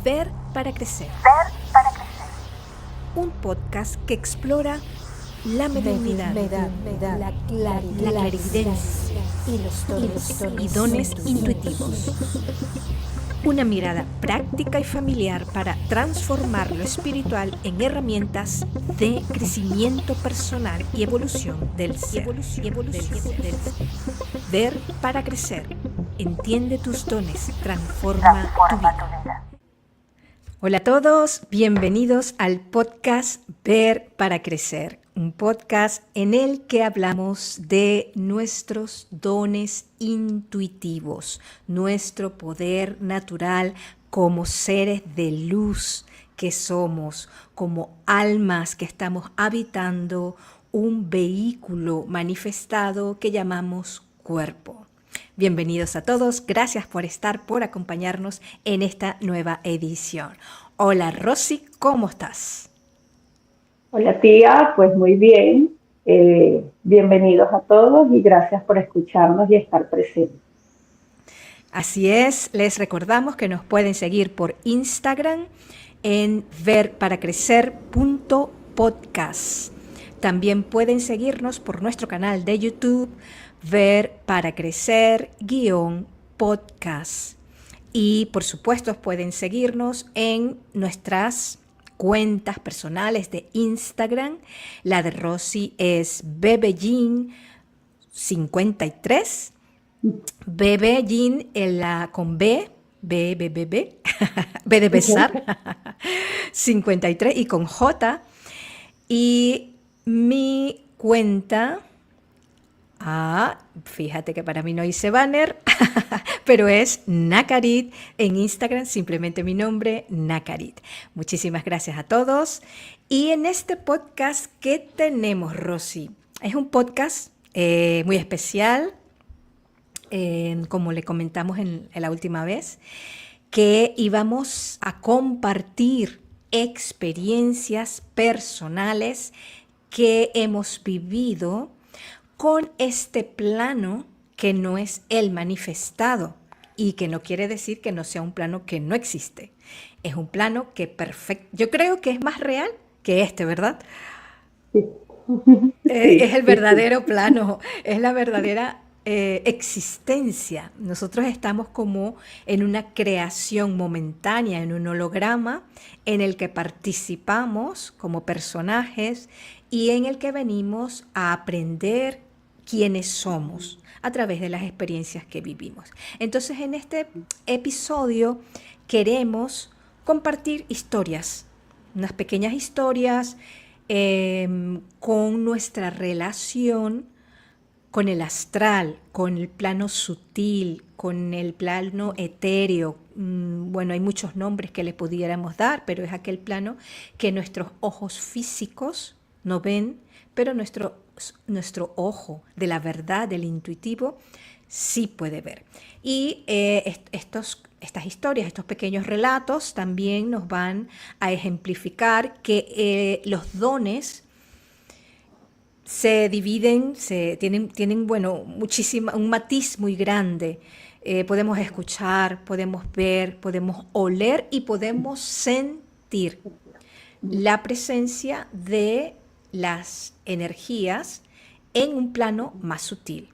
Ver para crecer. Un podcast que explora la mediunidad, la clarividencia y dones intuitivos. Una mirada práctica y familiar para transformar lo espiritual en herramientas de crecimiento personal y evolución del ser. Ver para crecer. Entiende tus dones, transforma tu vida. Hola a todos, bienvenidos al podcast Ver para Crecer, un podcast en el que hablamos de nuestros dones intuitivos, nuestro poder natural como seres de luz que somos, como almas que estamos habitando un vehículo manifestado que llamamos cuerpo. Bienvenidos a todos, gracias por acompañarnos en esta nueva edición. Hola Rosy, ¿cómo estás? Hola tía, pues muy bien. Bienvenidos a todos y gracias por escucharnos y estar presentes. Así es, les recordamos que nos pueden seguir por Instagram en verparacrecer.podcast. También pueden seguirnos por nuestro canal de YouTube, Ver para Crecer _podcast. Y por supuesto pueden seguirnos en nuestras cuentas personales de Instagram. La de Rosy es bebellin53. Bebellin con B de besar, 53 y con J. Y mi cuenta, fíjate que para mí no hice banner, pero es Nakarit en Instagram, simplemente mi nombre, Nakarit. Muchísimas gracias a todos. Y en este podcast, ¿qué tenemos, Rosy? Es un podcast muy especial, como le comentamos en la última vez, que íbamos a compartir experiencias personales que hemos vivido con este plano que no es el manifestado y que no quiere decir que no sea un plano que no existe. Es un plano que yo creo que es más real que este, ¿verdad? Sí. Es el verdadero plano, es la verdadera existencia. Nosotros estamos como en una creación momentánea, en un holograma en el que participamos como personajes y en el que venimos a aprender quiénes somos a través de las experiencias que vivimos. Entonces, en este episodio queremos compartir historias, unas pequeñas historias con nuestra relación con el astral, con el plano sutil, con el plano etéreo. Bueno, hay muchos nombres que le pudiéramos dar, pero es aquel plano que nuestros ojos físicos no ven, pero nuestro ojo de la verdad, del intuitivo, sí puede ver. Y estas historias, estos pequeños relatos también nos van a ejemplificar que los dones se dividen, tienen bueno, un matiz muy grande. Podemos escuchar, podemos ver, podemos oler y podemos sentir la presencia de las energías en un plano más sutil.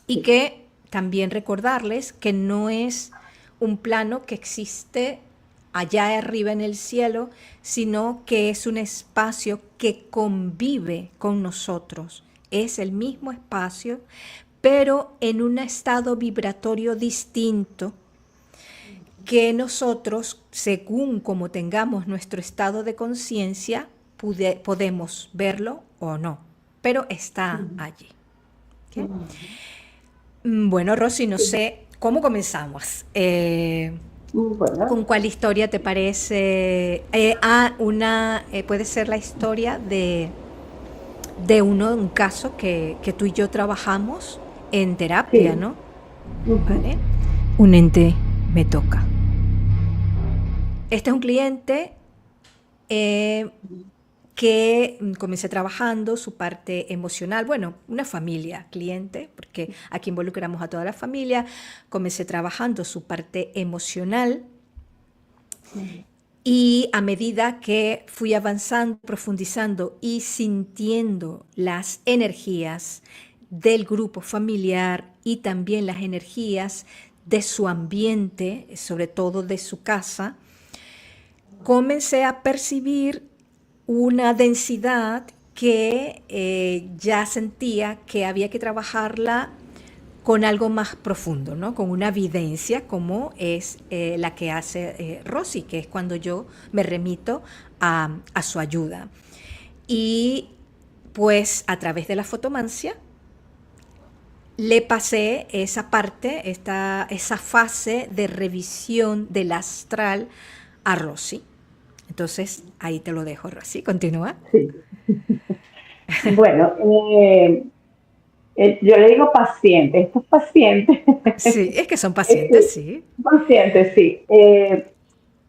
Y que también recordarles que no es un plano que existe allá arriba en el cielo, sino que es un espacio que convive con nosotros. Es el mismo espacio, pero en un estado vibratorio distinto que nosotros, según como tengamos nuestro estado de conciencia, podemos verlo o no, pero está allí. ¿Okay? Bueno, Rosy, no sé cómo comenzamos. Bueno, ¿Con cuál historia te parece? Puede ser la historia de un caso que tú y yo trabajamos en terapia, sí. ¿no? ¿Vale? Un ente me toca. Este es un cliente que comencé trabajando su parte emocional, bueno, una familia, cliente, porque aquí involucramos a toda la familia, comencé trabajando su parte emocional Y a medida que fui avanzando, profundizando y sintiendo las energías del grupo familiar y también las energías de su ambiente, sobre todo de su casa, comencé a percibir una densidad que ya sentía que había que trabajarla con algo más profundo, ¿no? Con una evidencia como es la que hace Rosy, que es cuando yo me remito a su ayuda. Y pues a través de la fotomancia le pasé esa parte, esa fase de revisión del astral a Rosy. Entonces, ahí te lo dejo, Rosy. Continúa. Sí. Bueno, yo le digo paciente, estos pacientes, Sí, es que son pacientes, este, sí. pacientes, sí.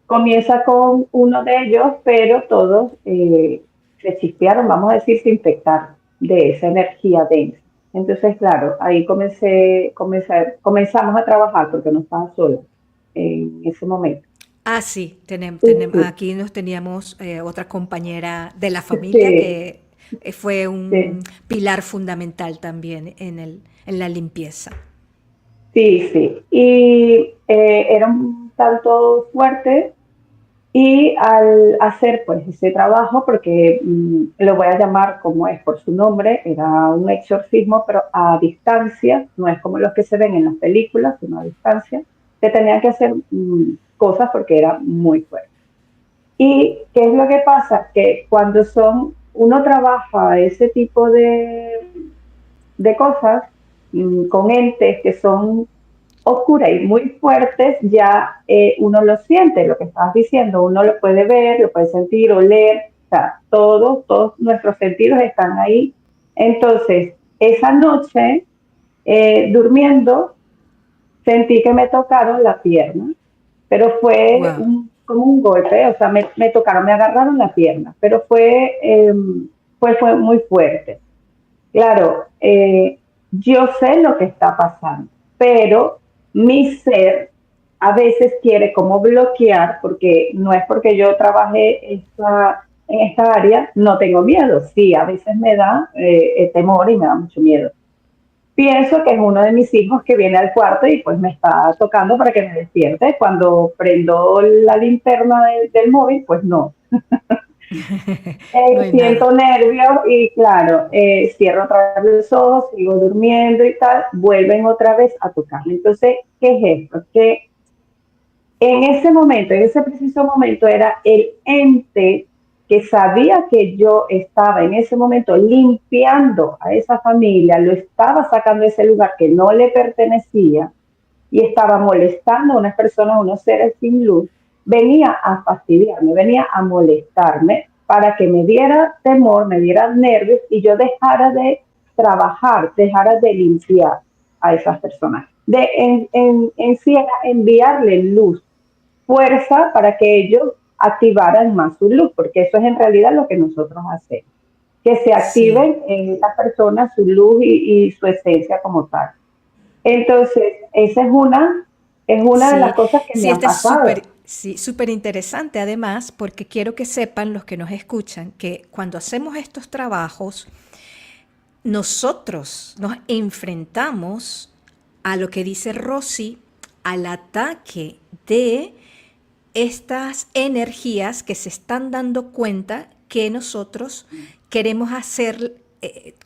Comienza con uno de ellos, pero todos se chispearon, vamos a decir, se infectaron de esa energía densa. Entonces, claro, ahí comenzamos a trabajar porque no estaba sola en ese momento. Ah, sí, Sí, aquí nos teníamos otra compañera de la familia sí, que fue un sí, pilar fundamental también en la limpieza. sí, sí. Y era un tanto fuerte. Y al hacer pues ese trabajo, porque lo voy a llamar como es por su nombre, era un exorcismo, pero a distancia, no es como los que se ven en las películas, sino a distancia, se tenían que hacer cosas porque era muy fuerte. ¿Y qué es lo que pasa? Que cuando uno trabaja ese tipo de cosas con entes que son oscuras y muy fuertes, ya uno lo siente, lo que estabas diciendo, uno lo puede ver, lo puede sentir, oler, o sea, todos nuestros sentidos están ahí. Entonces, esa noche, durmiendo, sentí que me tocaron la pierna, pero fue Wow. como un golpe, o sea, me tocaron, me agarraron la pierna, pero fue muy fuerte. Claro, yo sé lo que está pasando, pero mi ser a veces quiere como bloquear, porque no es porque yo trabajé en esta área, no tengo miedo. Sí, a veces me da temor y me da mucho miedo. Pienso que es uno de mis hijos que viene al cuarto y pues me está tocando para que me despierte. Cuando prendo la linterna del móvil, pues no, No hay siento nada. nervios y claro, cierro otra vez los ojos, sigo durmiendo y tal, vuelven otra vez a tocarme. Entonces, ¿qué es esto? Que en ese momento, en ese preciso momento, era el ente que sabía que yo estaba en ese momento limpiando a esa familia, lo estaba sacando de ese lugar que no le pertenecía y estaba molestando a unas personas, unos seres sin luz, venía a fastidiarme, venía a molestarme para que me diera temor, me diera nervios y yo dejara de trabajar, dejara de limpiar a esas personas. En sí era enviarle luz, fuerza para que ellos activaran más su luz, porque eso es en realidad lo que nosotros hacemos, que se Sí, activen en las personas su luz y su esencia como tal. Entonces, esa es una de las sí, cosas que me sí, han este es pasado. súper, sí, súper interesante además, porque quiero que sepan los que nos escuchan que cuando hacemos estos trabajos, nosotros nos enfrentamos a lo que dice Rosy, al ataque de estas energías que se están dando cuenta que nosotros queremos hacer,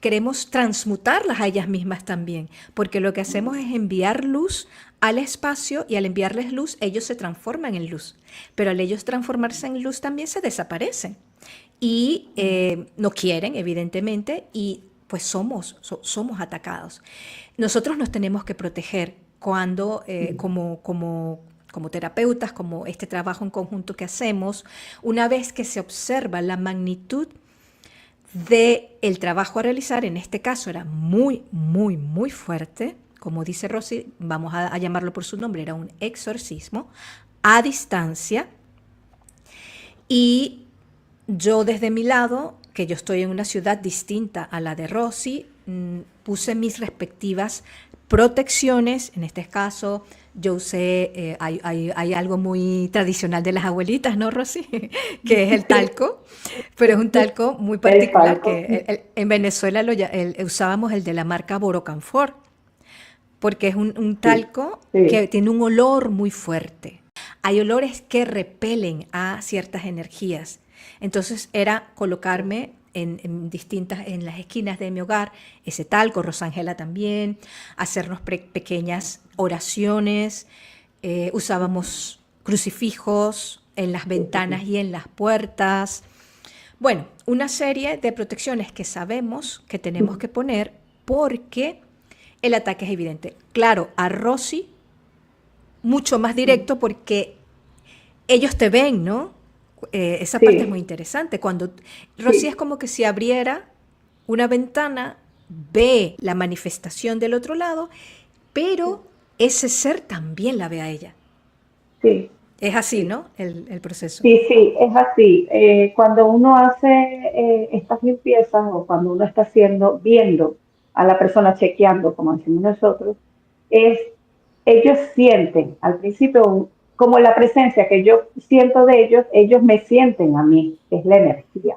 queremos transmutarlas a ellas mismas también, porque lo que hacemos es enviar luz al espacio y al enviarles luz ellos se transforman en luz, pero al ellos transformarse en luz también se desaparecen y no quieren, evidentemente, y pues somos atacados. Nosotros nos tenemos que proteger cuando, como terapeutas, como este trabajo en conjunto que hacemos, una vez que se observa la magnitud del trabajo a realizar, en este caso era muy, muy, muy fuerte, como dice Rosy, vamos a llamarlo por su nombre, era un exorcismo a distancia, y yo desde mi lado, que yo estoy en una ciudad distinta a la de Rosy, puse mis respectivas protecciones. En este caso, yo usé, hay algo muy tradicional de las abuelitas, ¿no, Rosy? Que es el talco, pero es un talco muy El particular falco. que en Venezuela usábamos el de la marca Borocanfor, porque es un Sí, talco que sí, tiene un olor muy fuerte. Hay olores que repelen a ciertas energías. Entonces era colocarme en las esquinas de mi hogar ese talco, Rosángela también, hacernos pequeñas oraciones, usábamos crucifijos en las ventanas y en las puertas. Bueno, una serie de protecciones que sabemos que tenemos que poner porque el ataque es evidente. Claro, a Rosy mucho más directo porque ellos te ven, ¿no? Esa parte es muy sí, interesante. Cuando Rosy es sí, como que si abriera una ventana, ve la manifestación del otro lado, pero ese ser también la ve a ella. sí, Es así, sí. ¿no? El proceso. Sí, sí, es así. Cuando uno hace estas limpiezas o cuando uno está haciendo, viendo a la persona, chequeando, como decimos nosotros, es, ellos sienten al principio como la presencia que yo siento de ellos me sienten a mí, que es la energía.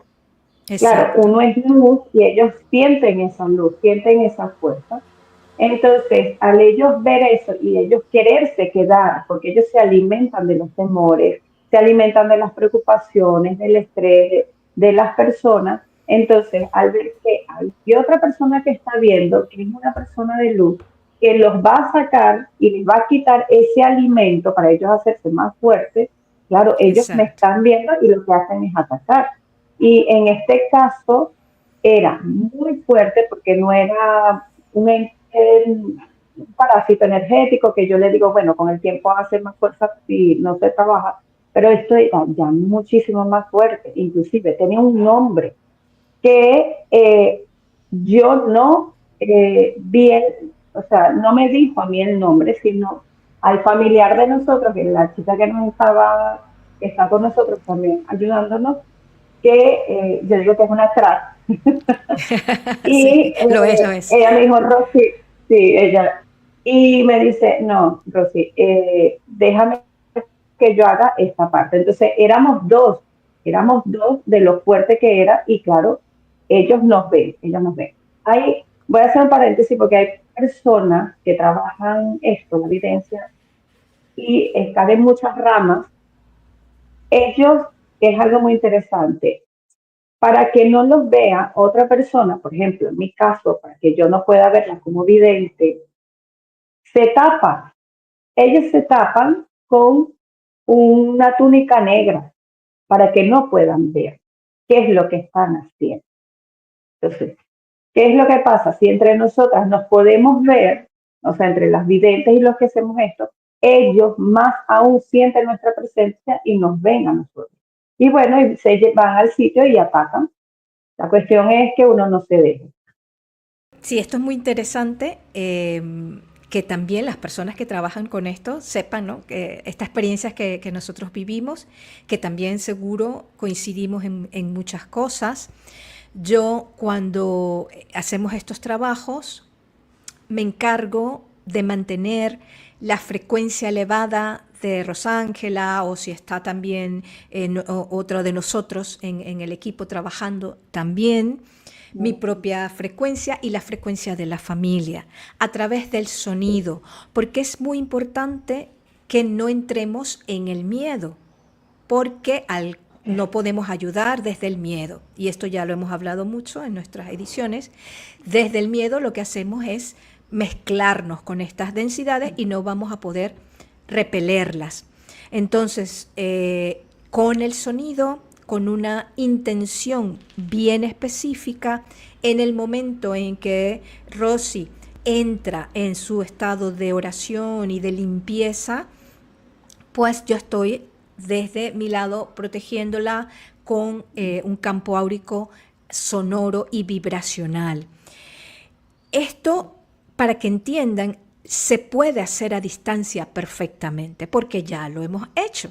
Claro, Exacto. uno es luz y ellos sienten esa luz, sienten esa fuerza. Entonces, al ellos ver eso y ellos quererse quedar, porque ellos se alimentan de los temores, se alimentan de las preocupaciones, del estrés de las personas, entonces al ver que hay otra persona que está viendo, que es una persona de luz, que los va a sacar y les va a quitar ese alimento para ellos hacerse más fuertes, claro, ellos me Exacto. están viendo y lo que hacen es atacar. Y en este caso era muy fuerte porque no era un parásito energético que yo le digo, bueno, con el tiempo hace más fuerza y no se trabaja, pero esto era ya muchísimo más fuerte, inclusive tenía un nombre que yo no vi, o sea, no me dijo a mí el nombre, sino al familiar de nosotros, que es la chica que nos estaba, que está con nosotros también ayudándonos, que yo digo que es una crack. Sí, Y lo es, lo es. ella me dijo, Rosy, sí, ella, y me dice, no, Rosy, déjame que yo haga esta parte. Entonces éramos dos de lo fuerte que era, y claro, ellos nos ven. Voy a hacer un paréntesis porque hay personas que trabajan esto, la evidencia, y están en muchas ramas. Ellos, es algo muy interesante, para que no los vea otra persona, por ejemplo, en mi caso, para que yo no pueda verla como vidente, se tapan. Ellos se tapan con una túnica negra para que no puedan ver qué es lo que están haciendo. Entonces, ¿qué es lo que pasa? Si entre nosotras nos podemos ver, o sea, entre las videntes y los que hacemos esto, ellos más aún sienten nuestra presencia y nos ven a nosotros. Y bueno, y se van al sitio y atacan. La cuestión es que uno no se deje. Sí, esto es muy interesante, que también las personas que trabajan con esto sepan, ¿no? Que estas experiencias que nosotros vivimos, que también seguro coincidimos en muchas cosas. Yo cuando hacemos estos trabajos me encargo de mantener la frecuencia elevada de Rosángela, o si está también otro de nosotros en el equipo trabajando también, mi propia frecuencia y la frecuencia de la familia a través del sonido, porque es muy importante que no entremos en el miedo, porque no podemos ayudar desde el miedo, y esto ya lo hemos hablado mucho en nuestras ediciones. Desde el miedo lo que hacemos es mezclarnos con estas densidades y no vamos a poder repelerlas. Entonces, con el sonido, con una intención bien específica, en el momento en que Rosy entra en su estado de oración y de limpieza, pues yo estoy desde mi lado protegiéndola con un campo áurico sonoro y vibracional. Esto, para que entiendan, se puede hacer a distancia perfectamente, porque ya lo hemos hecho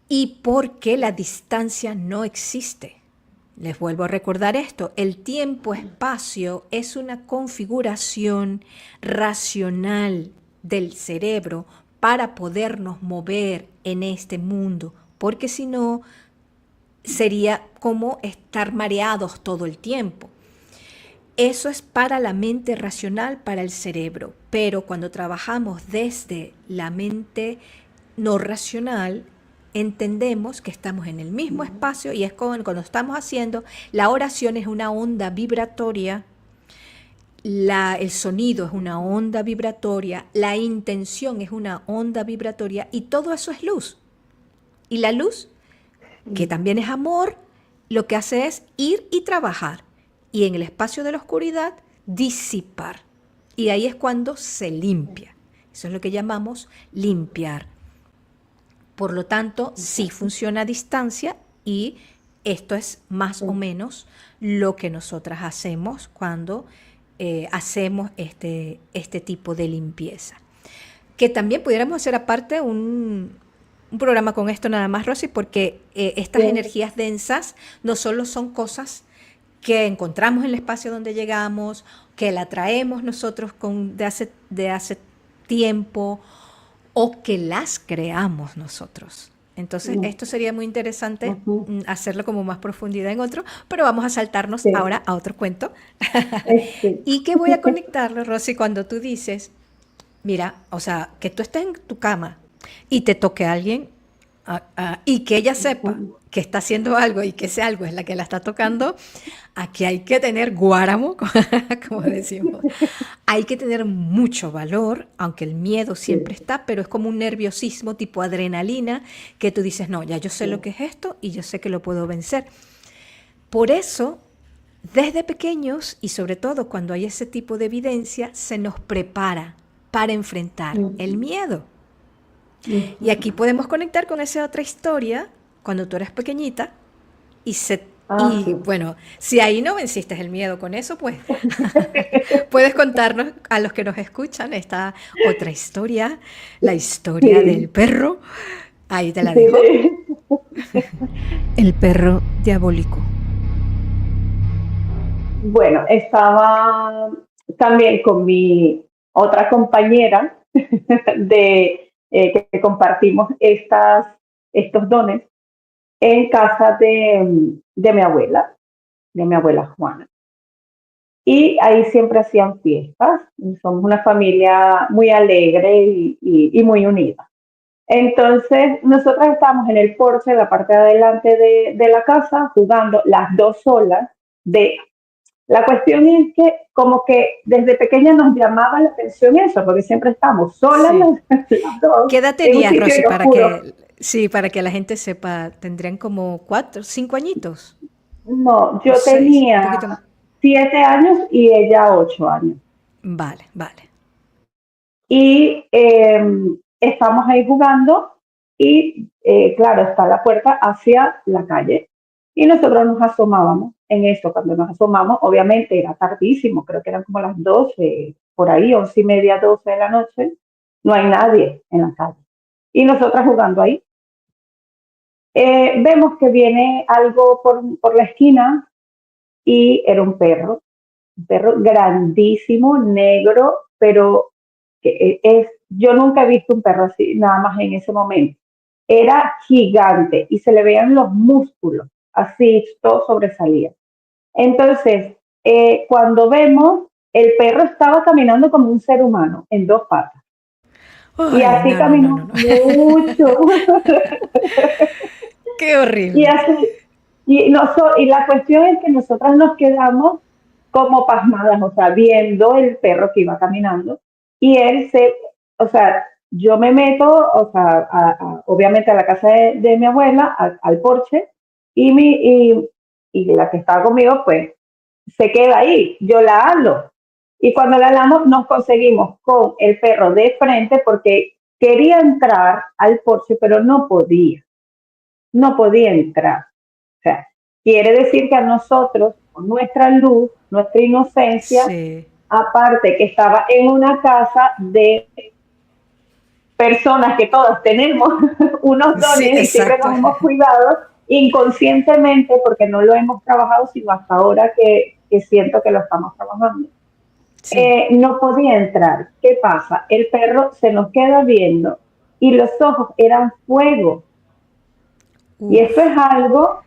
y porque la distancia no existe. Les vuelvo a recordar esto, el tiempo-espacio es una configuración racional del cerebro para podernos mover en este mundo, porque si no sería como estar mareados todo el tiempo. Eso es para la mente racional, para el cerebro, pero cuando trabajamos desde la mente no racional, entendemos que estamos en el mismo espacio y es cuando estamos haciendo, la oración es una onda vibratoria, el sonido es una onda vibratoria, la intención es una onda vibratoria y todo eso es luz. Y la luz, que también es amor, lo que hace es ir y trabajar. Y en el espacio de la oscuridad, disipar. Y ahí es cuando se limpia. Eso es lo que llamamos limpiar. Por lo tanto, sí funciona a distancia y esto es más o menos lo que nosotras hacemos cuando hacemos este tipo de limpieza. Que también pudiéramos hacer aparte un programa con esto nada más, Rosy, porque estas energías densas no solo son cosas que encontramos en el espacio donde llegamos, que la traemos nosotros de hace tiempo o que las creamos nosotros. Entonces, esto sería muy interesante hacerlo como más profundidad en otro, pero vamos a saltarnos ahora a otro cuento. Y que voy a conectarlo, Rosy, cuando tú dices, mira, o sea, que tú estés en tu cama y te toque a alguien y que ella sepa que está haciendo algo y que ese algo es la que la está tocando, aquí hay que tener guáramo, como decimos. Hay que tener mucho valor, aunque el miedo siempre está, pero es como un nerviosismo tipo adrenalina que tú dices, no, ya yo sé lo que es esto y yo sé que lo puedo vencer. Por eso, desde pequeños y sobre todo cuando hay ese tipo de evidencia, se nos prepara para enfrentar el miedo. Y aquí podemos conectar con esa otra historia, cuando tú eras pequeñita, bueno, si ahí no venciste el miedo con eso, pues puedes contarnos a los que nos escuchan esta otra historia, la historia del perro. Ahí te la dejo. El perro diabólico. Bueno, estaba también con mi otra compañera que compartimos estos dones en casa de mi abuela Juana. Y ahí siempre hacían fiestas. Somos una familia muy alegre y muy unida. Entonces, nosotras estábamos en el porche, en la parte de adelante de la casa, jugando las dos solas. La cuestión es que como que desde pequeña nos llamaba la atención eso, porque siempre estamos solas las dos. ¿Qué edad tenías, Rosy, para que la gente sepa? ¿Tendrían como 4, 5 añitos? No, yo tenía 7 años y ella 8 años. Vale. Y estamos ahí jugando y claro, está la puerta hacia la calle. Y nosotros nos asomábamos en eso. Cuando nos asomamos, obviamente era tardísimo, creo que eran como las 12, por ahí, 11:30, 12 de la noche. No hay nadie en la calle. Y nosotras jugando ahí. Vemos que viene algo por la esquina y era un perro grandísimo, negro, pero yo nunca he visto un perro así, nada más en ese momento. Era gigante y se le veían los músculos, así todo sobresalía. Entonces, cuando vemos, el perro estaba caminando como un ser humano, en dos patas. Ay, y así caminó mucho. ¡Qué horrible! Y así, y la cuestión es que nosotras nos quedamos como pasmadas, o sea, viendo el perro que iba caminando, y o sea, yo me meto, o sea, obviamente a la casa de mi abuela, al porche, y la que estaba conmigo, pues, se queda ahí, yo la halo. Y cuando la halamos, nos conseguimos con el perro de frente porque quería entrar al porche, pero no podía entrar. O sea, quiere decir que a nosotros, con nuestra luz, nuestra inocencia, aparte que estaba en una casa de personas que todas tenemos unos dones y siempre nos hemos cuidado, inconscientemente, porque no lo hemos trabajado, sino hasta ahora que siento que lo estamos trabajando. Sí. No podía entrar. ¿Qué pasa? El perro se nos queda viendo y los ojos eran fuego. Y esto es Uf. algo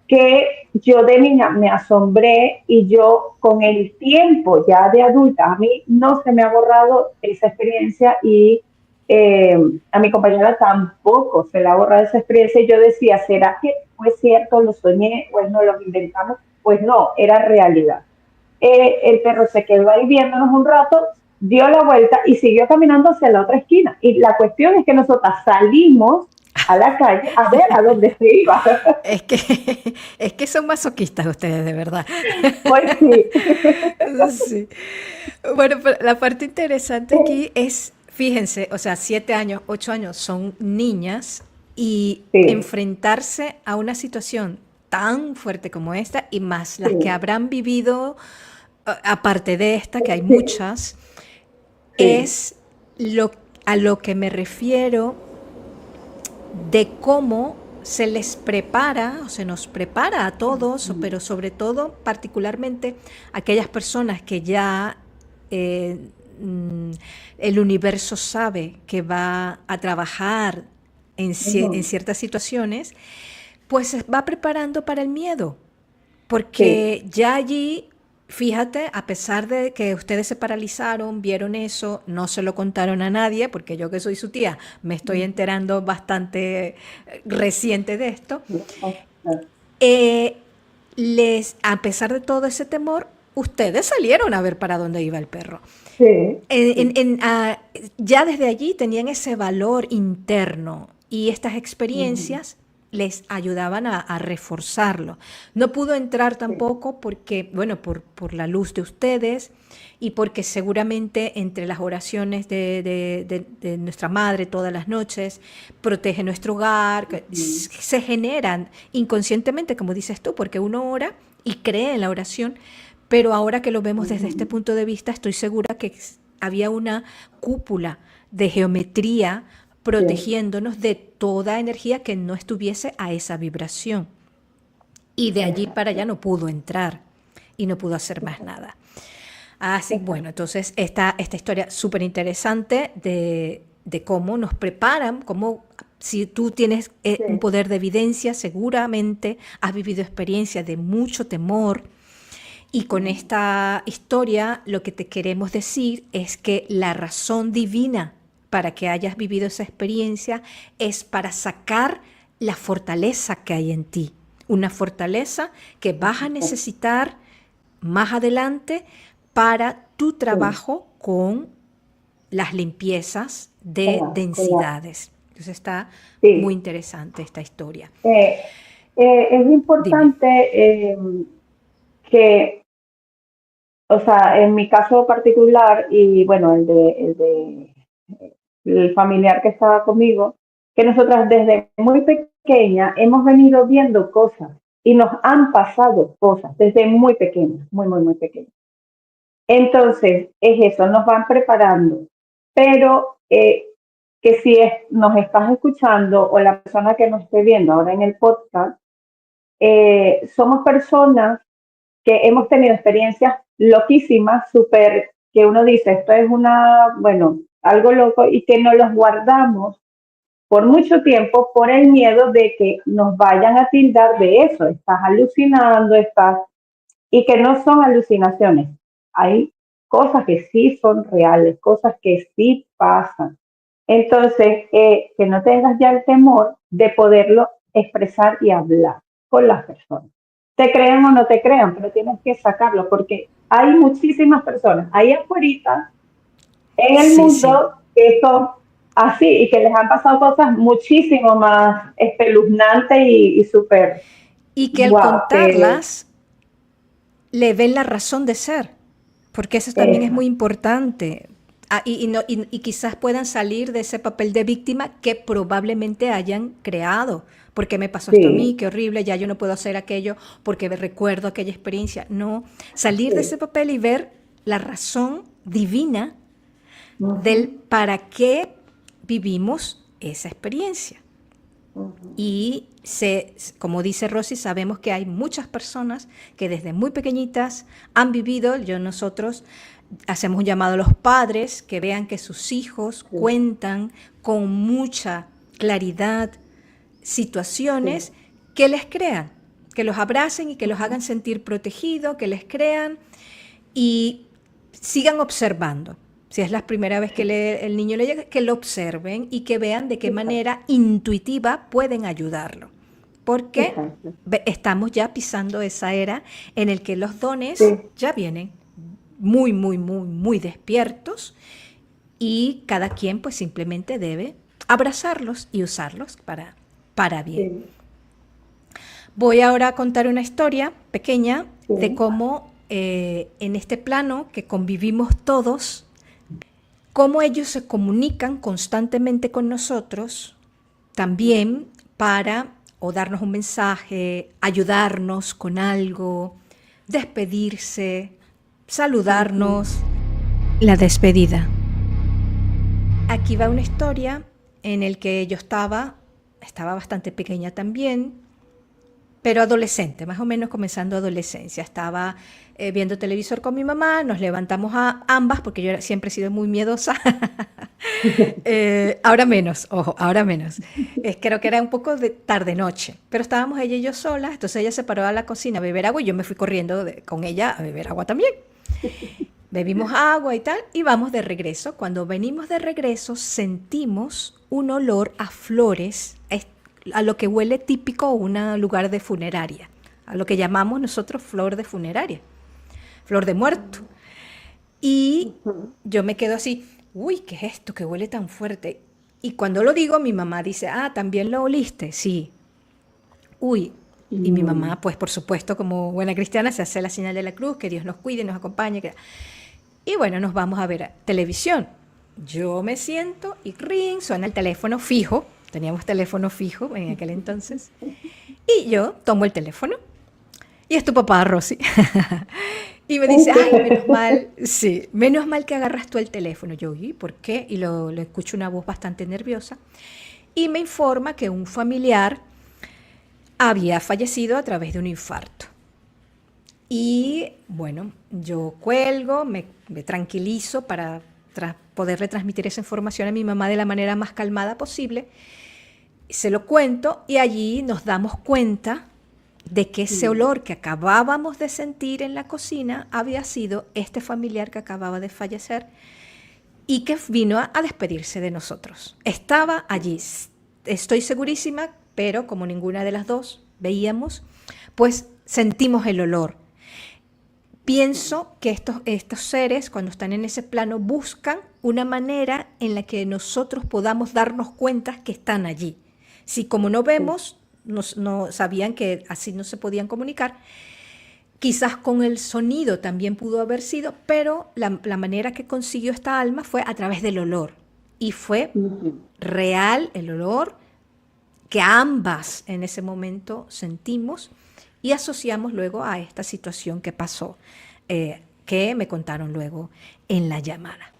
que yo de niña me asombré y yo con el tiempo ya de adulta, a mí no se me ha borrado esa experiencia y eh, a mi compañera tampoco se le ha borrado esa experiencia y yo decía, ¿será que fue cierto, lo soñé o no lo inventamos? Pues no, era realidad. El perro se quedó ahí viéndonos un rato, dio la vuelta y siguió caminando hacia la otra esquina. Y la cuestión es que nosotras salimos a la calle a ver a dónde se iba. Es que, es que son masoquistas ustedes, de verdad. Pues sí, Sí. Bueno, pero la parte interesante aquí es, fíjense, o sea, 7 años, 8 años son niñas y sí, enfrentarse a una situación tan fuerte como esta y más las que sí, habrán vivido, aparte de esta, que hay sí, muchas, sí, es lo, a lo que me refiero de cómo se les prepara o se nos prepara a todos, pero sobre todo particularmente a aquellas personas que ya eh, mm, el universo sabe que va a trabajar en ujú, ciertas situaciones, pues se va preparando para el miedo. sí, Porque ya allí, fíjate, a pesar de que ustedes se paralizaron, vieron eso, no se lo contaron a nadie, porque yo que soy su tía, me estoy enterando bastante reciente de esto, eh, a pesar de todo ese temor, ustedes salieron a ver para dónde iba el perro. sí, En- sí, en- en, ah, ya desde allí tenían ese valor interno y estas ujú, experiencias les ayudaban a reforzarlo. No pudo entrar sí, tampoco porque, bueno, por la luz de ustedes y porque seguramente entre las oraciones de nuestra madre todas las noches, protege nuestro hogar, que ujú, se generan inconscientemente, como dices tú, porque uno ora y cree en la oración, pero ahora que lo vemos desde este ujú, punto de vista, estoy segura que había una cúpula de geometría sí, protegiéndonos de toda energía que no estuviese a esa vibración. Y de allí para exacto, allá no pudo entrar y no pudo hacer más exacto, nada. Así, bueno, exacto, entonces esta historia súper interesante de cómo nos preparan, cómo si tú tienes un sí, poder de evidencia, seguramente has vivido experiencias de mucho temor, y con ujú, esta historia lo que te queremos decir es que la razón divina para que hayas vivido esa experiencia es para sacar la fortaleza que hay en ti. Una fortaleza que vas a exacto, necesitar más adelante para tu sí, trabajo con las limpiezas de con la, densidades. Entonces está muy sí. interesante esta historia. Eh, es Dime. importante que, o sea, en mi caso particular y bueno, el familiar que estaba conmigo, que nosotras desde muy pequeña hemos venido viendo cosas y nos han pasado cosas desde muy pequeñas, muy, muy, muy pequeñas. Entonces, es eso, nos van preparando. Pero que si nos estás escuchando o la persona que nos esté viendo ahora en el podcast, somos personas que hemos tenido experiencias loquísimas, súper, que uno dice, esto es una, bueno, algo loco y que nos los guardamos por mucho tiempo por el miedo de que nos vayan a tildar de eso, estás alucinando, estás, y que no son alucinaciones, hay cosas que sí son reales, cosas que sí pasan. Entonces, que no tengas ya el temor de poderlo expresar y hablar con las personas. Te crean o no te crean, pero tienes que sacarlo porque hay muchísimas personas ahí afuera en el Sí, sí. mundo que son así y que les han pasado cosas muchísimo más espeluznantes y súper Y que al guau, que contarlas le ven la razón de ser, porque eso también es esa, muy importante. Y quizás puedan salir de ese papel de víctima que probablemente hayan creado. ¿Por qué me pasó esto a mí? sí, Qué horrible, ya yo no puedo hacer aquello porque recuerdo aquella experiencia. No, salir de ese sí, papel y ver la razón divina del uh-huh, para qué vivimos esa experiencia. Ujú. Y como dice Rosy, sabemos que hay muchas personas que desde muy pequeñitas han vivido, nosotros hacemos un llamado a los padres que vean que sus hijos Sí, cuentan con mucha claridad sí. situaciones que les crean, que los abracen y que los Ujú. hagan sentir protegidos, que les crean y sigan observando. Si es la primera vez que Sí, el niño le llega, que lo observen y que vean de qué exacto, manera intuitiva pueden ayudarlo. Porque exacto. estamos ya pisando esa era en el que los dones Sí, ya vienen muy, muy, muy, muy despiertos y cada quien pues simplemente debe abrazarlos y usarlos para bien. sí, Voy ahora a contar una historia pequeña de sí. cómo en este plano que convivimos todos, cómo ellos se comunican constantemente con nosotros, también para o darnos un mensaje, ayudarnos con algo, despedirse, Ujú. saludarnos. La despedida. Aquí va una historia en el que yo estaba bastante pequeña también, pero adolescente, más o menos comenzando adolescencia. Estaba viendo televisor con mi mamá, nos levantamos a ambas, porque yo siempre he sido muy miedosa. Ahora menos, ojo, ahora menos. Creo que era un poco de tarde-noche, pero estábamos ella y yo solas, entonces ella se paró a la cocina a beber agua y yo me fui corriendo con ella a beber agua también. Bebimos agua y tal, y vamos de regreso. Cuando venimos de regreso, sentimos un olor a flores, a lo que huele típico un lugar de funeraria, a lo que llamamos nosotros flor de funeraria, flor de muerto. Y Ujú. yo me quedo así, uy, ¿qué es esto que huele tan fuerte? Y cuando lo digo, mi mamá dice, ah, ¿también lo oliste? Sí. Uy. Y mi Mm. mamá, pues por supuesto, como buena cristiana, se hace la señal de la cruz, que Dios nos cuide, nos acompañe. Y bueno, nos vamos a ver televisión. Yo me siento y ring, suena el teléfono fijo. Teníamos teléfono fijo en aquel entonces. Y yo tomo el teléfono. Y es tu papá, Rosy. Y me dice, ay, menos mal, sí, menos mal que agarras tú el teléfono. Yo, ¿y por qué? Y lo escucho una voz bastante nerviosa. Y me informa que un familiar había fallecido a través de un infarto. Y bueno, yo cuelgo, me tranquilizo para poderle transmitir esa información a mi mamá de la manera más calmada posible. Se lo cuento y allí nos damos cuenta de que ese Mm. olor que acabábamos de sentir en la cocina había sido este familiar que acababa de fallecer y que vino a despedirse de nosotros. Estaba allí, estoy segurísima, pero como ninguna de las dos veíamos, pues sentimos el olor. Pienso que estos seres, cuando están en ese plano, buscan una manera en la que nosotros podamos darnos cuenta que están allí. Si como no Sí. vemos, no sabían que así no se podían comunicar, quizás con el sonido también pudo haber sido, pero la manera que consiguió esta alma fue a través del olor. Y fue Ujú. real el olor que ambas en ese momento sentimos y asociamos luego a esta situación que pasó, que me contaron luego en la llamada.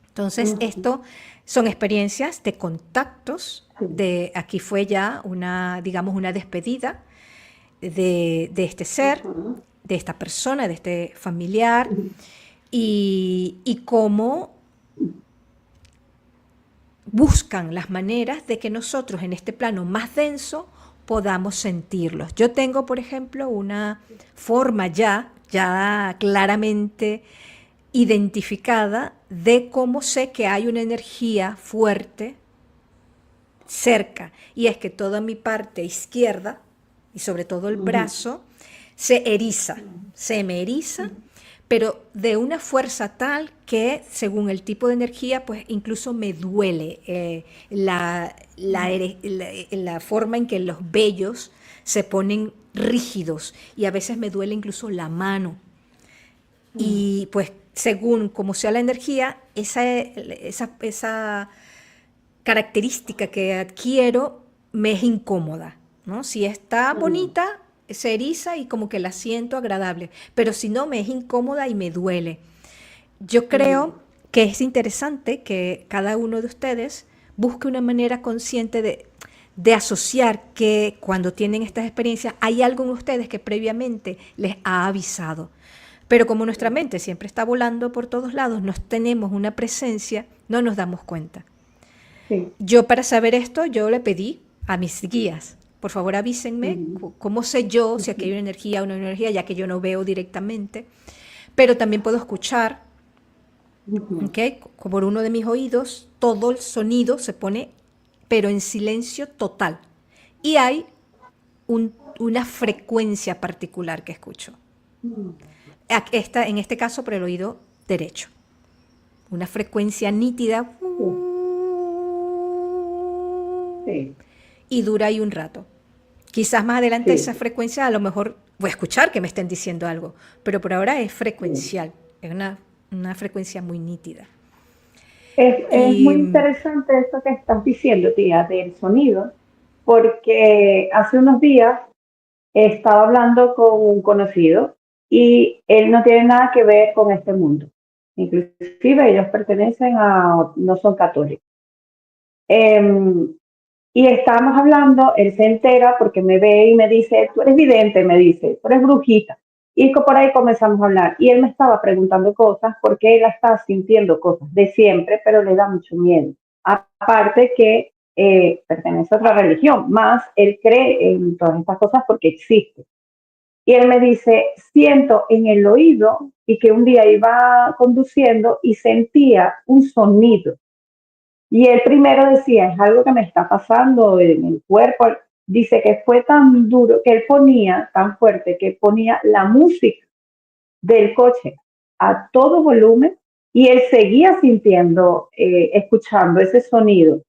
Entonces, Ujú. esto son experiencias de contactos, Sí. aquí fue ya una, digamos, una despedida de este ser, Ujú. de esta persona, de este familiar, Ujú. y cómo buscan las maneras de que nosotros en este plano más denso podamos sentirlos. Yo tengo, por ejemplo, una forma ya claramente identificada de cómo sé que hay una energía fuerte cerca. Y es que toda mi parte izquierda, y sobre todo el Ujú. brazo, se me eriza, pero de una fuerza tal que, según el tipo de energía, pues incluso me duele la forma en que los vellos se ponen rígidos y a veces me duele incluso la mano. Ujú. Y pues según como sea la energía, esa característica que adquiero me es incómoda, ¿no? Si está Ujú. bonita, se eriza y como que la siento agradable, pero si no, me es incómoda y me duele. Yo creo Ujú. que es interesante que cada uno de ustedes busque una manera consciente de asociar que cuando tienen estas experiencias hay algo en ustedes que previamente les ha avisado. Pero como nuestra mente siempre está volando por todos lados, no tenemos una presencia, no nos damos cuenta. sí. Yo para saber esto, yo le pedí a mis guías, por favor avísenme Ujú, cómo sé yo si aquí ujú, hay una energía o no hay una energía, ya que yo no veo directamente, pero también puedo escuchar, ujú. ¿ok? Por uno de mis oídos, todo el sonido se pone, pero en silencio total. Y hay una frecuencia particular que escucho. En este caso por el oído derecho. Una frecuencia nítida Sí, sí, y dura ahí un rato. Quizás más adelante esa sí, frecuencia a lo mejor voy a escuchar que me estén diciendo algo, pero por ahora es sí. frecuencial, es una frecuencia muy nítida. Es muy Y interesante esto que estás diciendo, tía, del sonido, porque hace unos días estaba hablando con un conocido y él no tiene nada que ver con este mundo. Inclusive ellos pertenecen a, no son católicos. Em, y estábamos hablando, él se entera porque me ve y me dice, tú eres vidente, me dice, tú eres brujita. Y por ahí comenzamos a hablar. Y él me estaba preguntando cosas porque él está sintiendo cosas de siempre, pero le da mucho miedo. Aparte que pertenece a otra religión, más él cree en todas estas cosas porque existe. Y él me dice, siento en el oído y que un día iba conduciendo y sentía un sonido y él primero decía, es algo que me está pasando en el cuerpo. Dice que fue tan duro que él ponía, tan fuerte, que ponía la música del coche a todo volumen y él seguía sintiendo, escuchando ese sonido.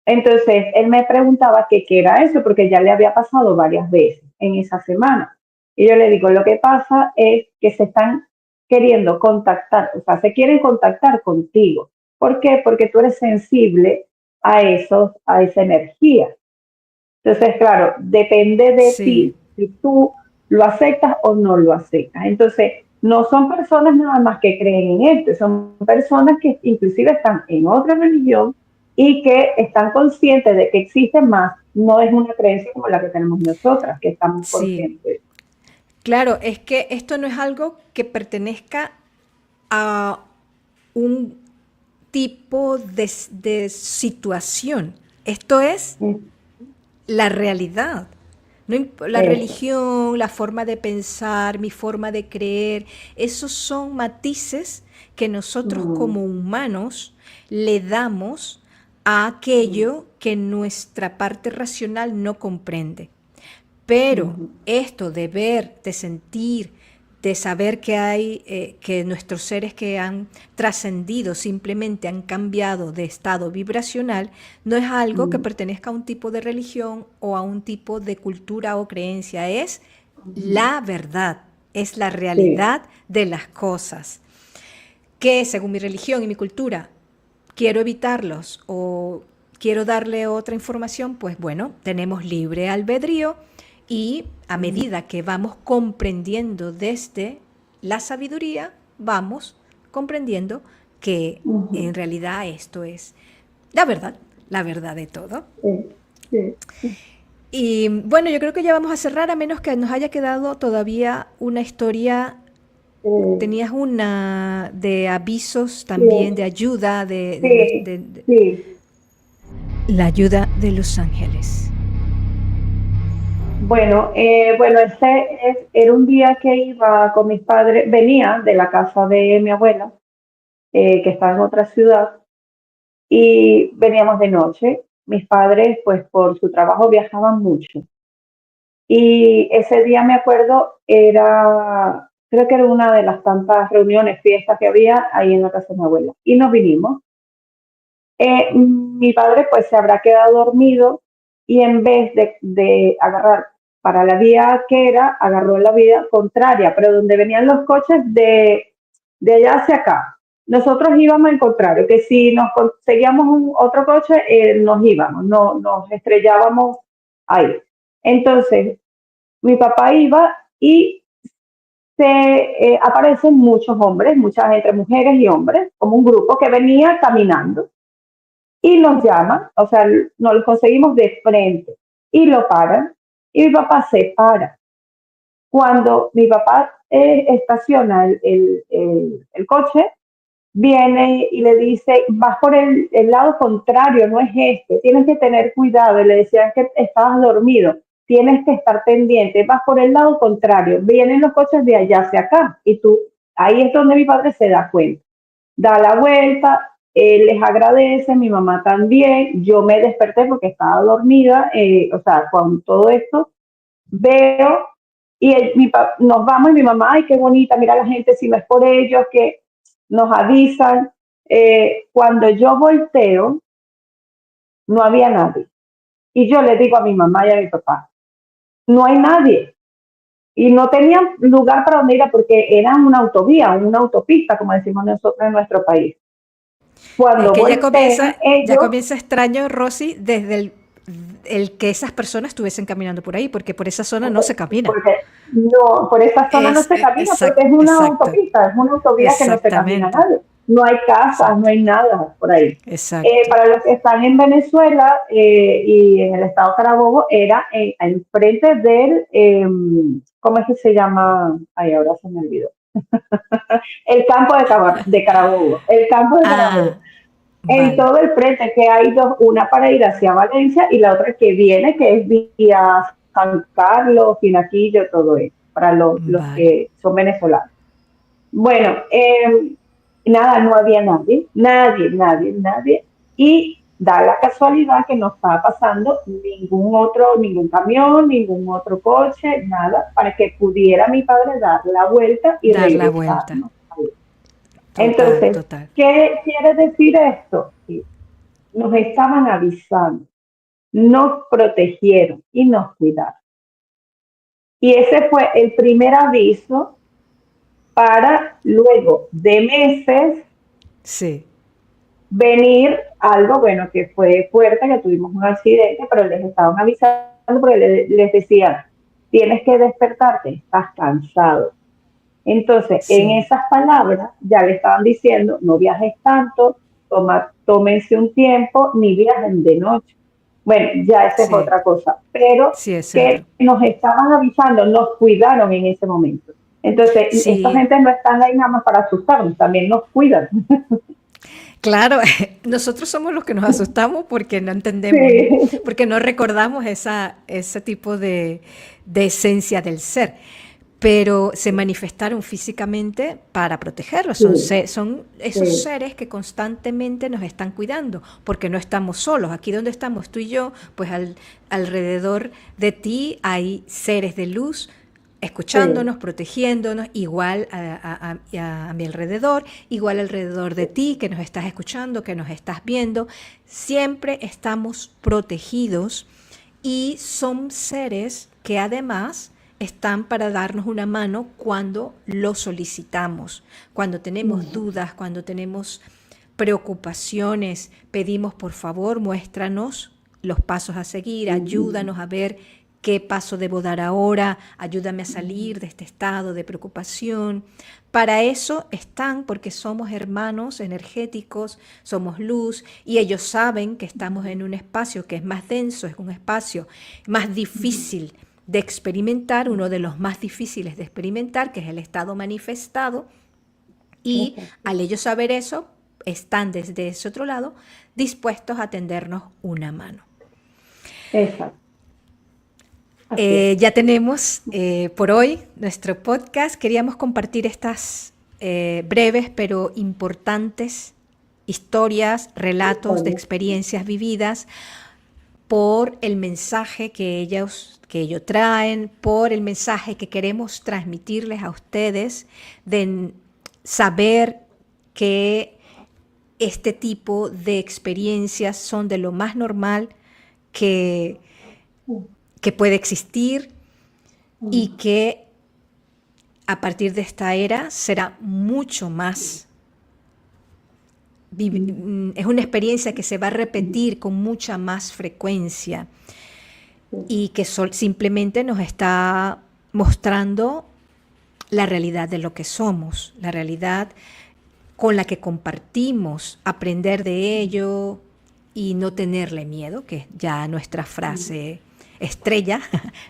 Entonces, él me preguntaba que qué era eso, porque ya le había pasado varias veces en esa semana. Y yo le digo, lo que pasa es que se están queriendo contactar, o sea, se quieren contactar contigo. ¿Por qué? Porque tú eres sensible a esa energía. Entonces, claro, depende de sí, ti si tú lo aceptas o no lo aceptas. Entonces, no son personas nada más que creen en esto, son personas que inclusive están en otra religión y que están conscientes de que existe más, no es una creencia como la que tenemos nosotras, que estamos sí. conscientes. Claro, es que esto no es algo que pertenezca a un tipo de situación. Esto es la realidad. La Eso. religión, la forma de pensar, mi forma de creer, esos son matices que nosotros Mm, como humanos le damos a mm, aquello que nuestra parte racional no comprende. Pero mm, esto de ver, de sentir, de saber que hay, que nuestros seres que han trascendido simplemente han cambiado de estado vibracional, no es algo que mm, pertenezca a un tipo de religión o a un tipo de cultura o creencia, es mm. la verdad, es la Sí. realidad de las cosas. Que según mi religión y mi cultura quiero evitarlos o quiero darle otra información, pues bueno, tenemos libre albedrío y a Mm, medida que vamos comprendiendo desde la sabiduría, vamos comprendiendo que en ujú. realidad esto es la verdad de todo. Sí, sí, Y bueno, yo creo que ya vamos a cerrar a menos que nos haya quedado todavía una historia. Tenías una de avisos también, de sí, ayuda, sí, sí. la ayuda de los ángeles. Bueno, era un día que iba con mis padres, venía de la casa de mi abuela, que está en otra ciudad, y veníamos de noche. Mis padres, pues por su trabajo, viajaban mucho. Y ese día me acuerdo, creo que era una de las tantas reuniones, fiestas que había ahí en la casa de mi abuela. Y nos vinimos. Mi padre pues se habrá quedado dormido y en vez de agarrar para la vía que era, agarró la vía contraria, pero donde venían los coches de allá hacia acá. Nosotros íbamos al contrario, que si nos conseguíamos otro coche, nos íbamos, no, nos estrellábamos ahí. Entonces, mi papá iba y aparecen muchos hombres, muchas entre mujeres y hombres, como un grupo que venía caminando y nos llaman, o sea, nos lo conseguimos de frente y lo paran y mi papá se para. Cuando mi papá estaciona el coche, viene y le dice, vas por el lado contrario, no es este, tienes que tener cuidado. Y le decían que estabas dormido, tienes que estar pendiente, vas por el lado contrario, vienen los coches de allá hacia acá. Y tú, ahí es donde mi padre se da cuenta. Da la vuelta, él les agradece, mi mamá también, yo me desperté porque estaba dormida, o sea, con todo esto, veo y nos vamos y mi mamá, ay, qué bonita, mira la gente, si no es por ellos, que nos avisan. Cuando yo volteo, no había nadie. Y yo le digo a mi mamá y a mi papá, no hay nadie. Y no tenían lugar para donde ir porque era una autovía, una autopista, como decimos nosotros en nuestro país. Es Cuando que voltean ya ellos, comienza extraño, Rosy, desde el que esas personas estuviesen caminando por ahí, porque por esa zona no se camina. porque no, por esa zona no se camina porque es una Exacto, autopista, es una autovía que no se camina exactamente, nadie. No hay casas, no exacto, hay nada por ahí. exacto. Para los que están en Venezuela y en el estado Carabobo, era enfrente del, ¿cómo es que se llama? Ay, ahora se me olvidó. El campo de Carabobo, el campo de Carabobo. Ah, En vale, todo el frente, que hay dos, una para ir hacia Valencia y la otra que viene, que es vía San Carlos, Finaquillo, todo eso, para los vale. que son venezolanos. Bueno, nada, no había nadie, nadie. Y da la casualidad que no estaba pasando ningún camión, ningún otro coche, nada, para que pudiera mi padre dar la vuelta y Dar la vuelta. regresarnos. Total, Entonces, total. ¿qué quiere decir esto? Que nos estaban avisando, nos protegieron y nos cuidaron. Y ese fue el primer aviso para luego de meses Sí, venir algo, bueno, que fue fuerte, que tuvimos un accidente, pero les estaban avisando porque les decían, tienes que despertarte, estás cansado. Entonces, en sí, esas palabras ya le estaban diciendo, no viajes tanto, tómense un tiempo, ni viajen de noche. Bueno, ya esa es sí, otra cosa, pero sí, ese que otro. nos estaban avisando, nos cuidaron en ese momento. Entonces, esta Sí, gente no están ahí nada más para asustarnos, también nos cuidan. claro, nosotros somos los que nos asustamos porque no entendemos, ¿no? Sí, Porque no recordamos ese tipo de esencia del ser. Pero se manifestaron físicamente para protegerlos. sí, Son esos sí, seres que constantemente nos están cuidando, porque no estamos solos. Aquí donde estamos tú y yo, pues alrededor de ti hay seres de luz sí, escuchándonos, protegiéndonos, igual a mi alrededor, igual alrededor de ti que nos estás escuchando, que nos estás viendo. Siempre estamos protegidos y son seres que además están para darnos una mano cuando lo solicitamos, cuando tenemos dudas, cuando tenemos preocupaciones, pedimos por favor, muéstranos los pasos a seguir, ayúdanos a ver qué paso debo dar ahora, ayúdame a salir de este estado de preocupación. Para eso están, porque somos hermanos energéticos, somos luz, y ellos saben que estamos en un espacio que es más denso, es un espacio más difícil de experimentar, uno de los más difíciles de experimentar, que es el estado manifestado, y exacto, al ellos saber eso, están desde ese otro lado dispuestos a tendernos una mano. exacto, así es. Ya tenemos por hoy nuestro podcast. Queríamos compartir estas breves pero importantes historias, relatos de experiencias vividas por el mensaje que ellos traen, por el mensaje que queremos transmitirles a ustedes de saber que este tipo de experiencias son de lo más normal que, que puede existir y que a partir de esta era será mucho más. Es una experiencia que se va a repetir con mucha más frecuencia y que simplemente nos está mostrando la realidad de lo que somos, la realidad con la que compartimos, aprender de ello, y no tenerle miedo, que es ya nuestra frase estrella.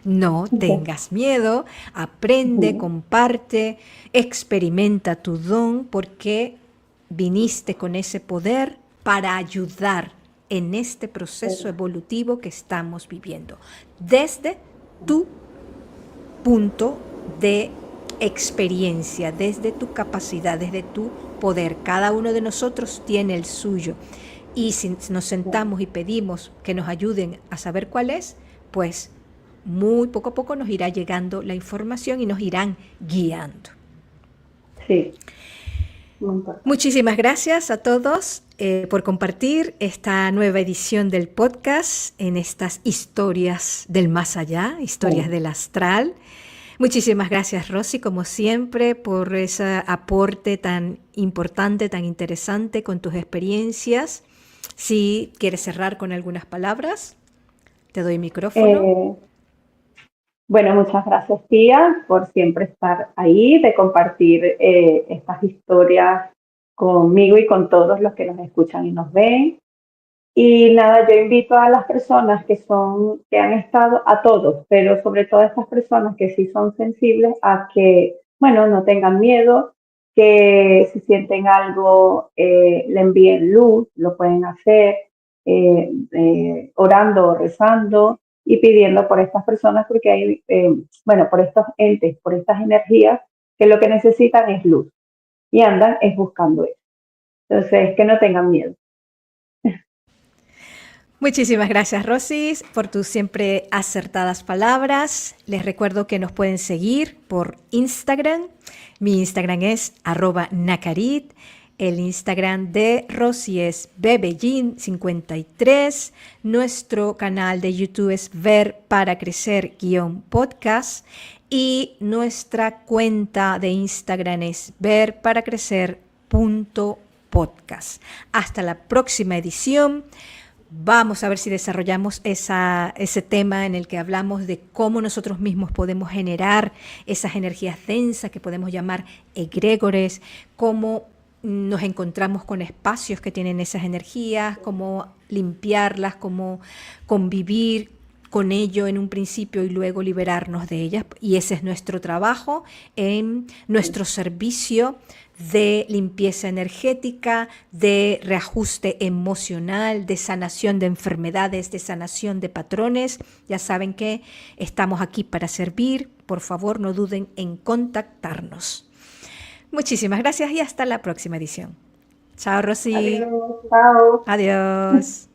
No tengas miedo, aprende, comparte, experimenta tu don, porque viniste con ese poder para ayudar en este proceso evolutivo que estamos viviendo, desde tu punto de experiencia, desde tu capacidad, desde tu poder. Cada uno de nosotros tiene el suyo. Y si nos sentamos y pedimos que nos ayuden a saber cuál es, pues muy poco a poco nos irá llegando la información y nos irán guiando. Sí. Muy importante. Muchísimas gracias a todos por compartir esta nueva edición del podcast en estas historias del más allá, historias del astral. Muchísimas gracias, Rosy, como siempre, por ese aporte tan importante, tan interesante con tus experiencias. Si quieres cerrar con algunas palabras, te doy micrófono. Bueno, muchas gracias, Tía, por siempre estar ahí, de compartir estas historias conmigo y con todos los que nos escuchan y nos ven. Y nada, yo invito a las personas que han estado, a todos, pero sobre todo a estas personas que sí son sensibles, a que, bueno, no tengan miedo, que si sienten algo, le envíen luz, lo pueden hacer orando o rezando y pidiendo por estas personas, porque hay, bueno, por estos entes, por estas energías, que lo que necesitan es luz y andan es buscando eso. Entonces, que no tengan miedo. Muchísimas gracias, Rosy, por tus siempre acertadas palabras. Les recuerdo que nos pueden seguir por Instagram. Mi Instagram es @nakarit. El Instagram de Rosy es bebellín53. Nuestro canal de YouTube es Ver para Crecer _podcast. Y nuestra cuenta de Instagram es verparacrecer.podcast. Hasta la próxima edición. Vamos a ver si desarrollamos ese tema en el que hablamos de cómo nosotros mismos podemos generar esas energías densas que podemos llamar egregores, cómo nos encontramos con espacios que tienen esas energías, cómo limpiarlas, cómo convivir con ello en un principio y luego liberarnos de ellas. Y ese es nuestro trabajo en nuestro servicio de limpieza energética, de reajuste emocional, de sanación de enfermedades, de sanación de patrones. Ya saben que estamos aquí para servir. Por favor, no duden en contactarnos. Muchísimas gracias y hasta la próxima edición. Chao, Rosy. Adiós, chao. Adiós.